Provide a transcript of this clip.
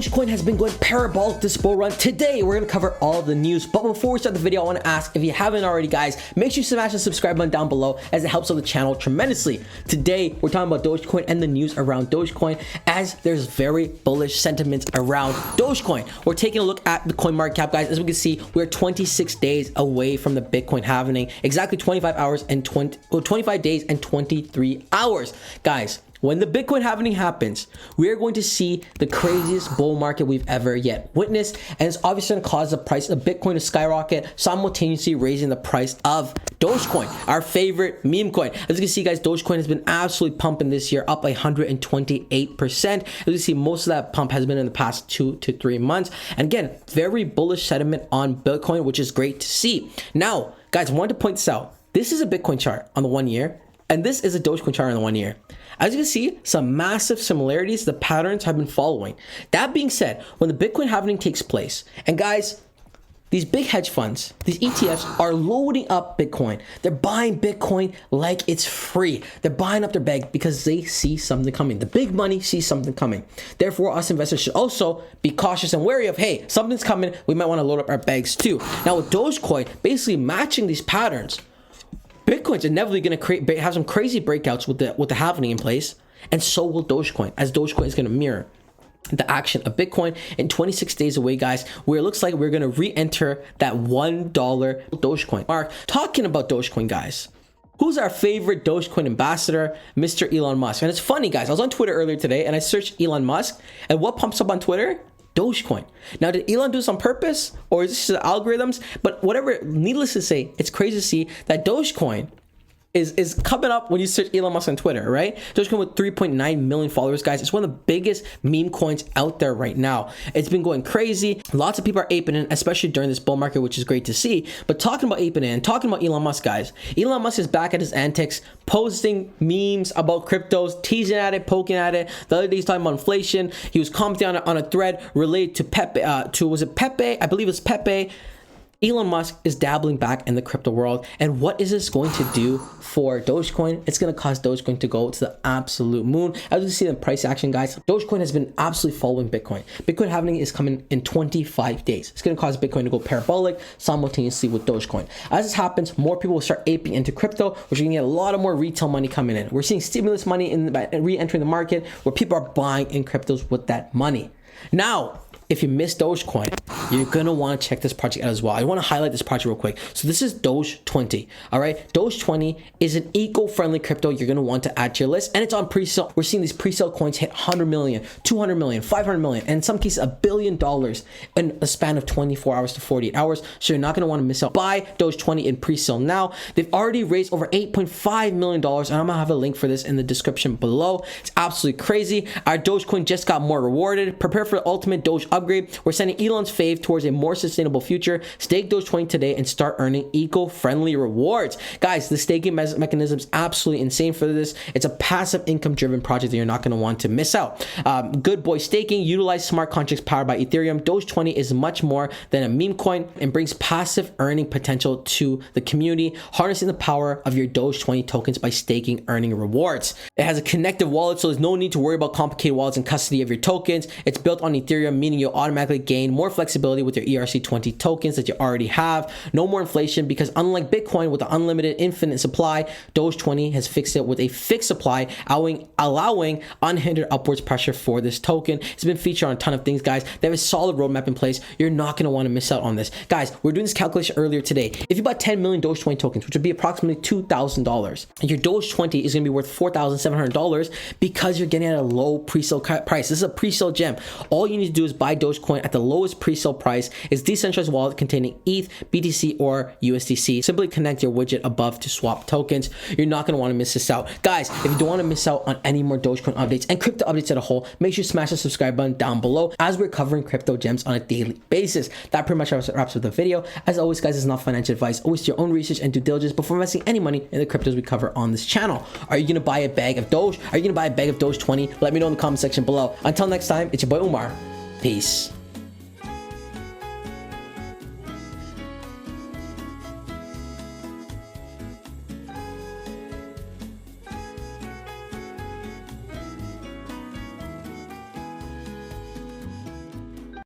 Dogecoin has been going parabolic this bull run. Today, we're going to cover all the news. But before we start the video, I want to ask, if you haven't already, guys, make sure you smash the subscribe button down below as it helps out the channel tremendously. Today, we're talking about Dogecoin and the news around Dogecoin, as there's very bullish sentiments around Dogecoin. We're taking a look at the coin market cap, guys. As we can see, we're 26 days away from the Bitcoin halving, exactly 25 days and 23 hours. Guys, when the Bitcoin halving happens, we are going to see the craziest bull market we've ever yet witnessed, and it's obviously going to cause the price of Bitcoin to skyrocket, simultaneously raising the price of Dogecoin, our favorite meme coin. As you can see, guys, Dogecoin has been absolutely pumping this year, up 128%. As you can see, most of that pump has been in the past 2 to 3 months. And again, very bullish sentiment on Bitcoin, which is great to see. Now, guys, I wanted to point this out. This is a Bitcoin chart on the 1 year, and this is a Dogecoin chart on the 1 year. As you can see, some massive similarities the patterns have been following. That being said, when the Bitcoin halving takes place, and guys, these big hedge funds, these ETFs are loading up Bitcoin. They're buying Bitcoin like it's free. They're buying up their bag because they see something coming. The big money sees something coming. Therefore, us investors should also be cautious and wary of, hey, something's coming. We might want to load up our bags too. Now with Dogecoin basically matching these patterns, Bitcoin's inevitably going to have some crazy breakouts with the halving in place, and so will Dogecoin, as Dogecoin is going to mirror the action of Bitcoin. In 26 days away, guys, where it looks like we're going to re-enter that $1 Dogecoin mark. Talking about Dogecoin, guys, who's our favorite Dogecoin ambassador? Mr. Elon Musk. And it's funny, guys, I was on Twitter earlier today and I searched Elon Musk, and what pumps up on Twitter? Dogecoin. Now, did Elon do this on purpose, or is this just algorithms? But whatever, needless to say, it's crazy to see that Dogecoin is coming up when you search Elon Musk on Twitter, right? Dogecoin with 3.9 million followers, guys. It's one of the biggest meme coins out there right now. It's been going crazy. Lots of people are aping in, especially during this bull market, which is great to see. But talking about aping in, talking about Elon Musk, guys, Elon Musk is back at his antics, posting memes about cryptos, teasing at it, poking at it. The other day he's talking about inflation. He was commenting on a thread related to pepe, was it pepe? I believe it's pepe. Elon Musk is dabbling back in the crypto world. And what is this going to do for Dogecoin? It's going to cause Dogecoin to go to the absolute moon. As you see the price action, guys, Dogecoin has been absolutely following Bitcoin. Bitcoin halving is coming in 25 days. It's going to cause Bitcoin to go parabolic simultaneously with Dogecoin. As this happens, more people will start aping into crypto, which are going to get a lot of more retail money coming in. We're seeing stimulus money re-entering the market, where people are buying in cryptos with that money. Now, if you missed Dogecoin, you're going to want to check this project out as well. I want to highlight this project real quick. So this is Doge 20, all right? Doge 20 is an eco-friendly crypto you're going to want to add to your list, and it's on pre-sale. We're seeing these pre-sale coins hit 100 million, 200 million, 500 million, and in some cases, $1 billion in a span of 24 hours to 48 hours. So you're not going to want to miss out. Buy Doge 20 in pre-sale now. They've already raised over $8.5 million, and I'm going to have a link for this in the description below. It's absolutely crazy. Our Dogecoin just got more rewarded. Prepare for the ultimate Doge upgrade. We're sending Elon's fave towards a more sustainable future. Stake Doge 20 today and start earning eco-friendly rewards. Guys, the staking mechanism is absolutely insane for this. It's a passive income driven project that you're not going to want to miss out. Good boy staking, utilize smart contracts powered by Ethereum. Doge 20 is much more than a meme coin and brings passive earning potential to the community, harnessing the power of your Doge 20 tokens by staking, earning rewards. It has a connected wallet, so there's no need to worry about complicated wallets and custody of your tokens. It's built on Ethereum, meaning you'll automatically gain more flexibility with your ERC20 tokens that you already have. No more inflation, because unlike Bitcoin with the unlimited infinite supply, Doge 20 has fixed it with a fixed supply, allowing unhindered upwards pressure for this token. It's been featured on a ton of things, guys. They have a solid roadmap in place. You're not going to want to miss out on this. Guys, we're doing this calculation earlier today. If you bought 10 million Doge 20 tokens, which would be approximately $2,000, your Doge 20 is going to be worth $4,700 because you're getting at a low pre-sale price. This is a pre-sale gem. All you need to do is buy Dogecoin at the lowest pre-sale price. Is decentralized wallet containing ETH, BTC, or USDC. Simply connect your widget above to swap tokens. You're not going to want to miss this out. Guys, if you don't want to miss out on any more Dogecoin updates and crypto updates as a whole, make sure you smash the subscribe button down below, as we're covering crypto gems on a daily basis. That pretty much wraps up the video. As always, guys, it's not financial advice. Always do your own research and due diligence before investing any money in the cryptos we cover on this channel. Are you going to buy a bag of Doge? Are you going to buy a bag of Doge 20? Let me know in the comment section below. Until next time, it's your boy Umar. Peace.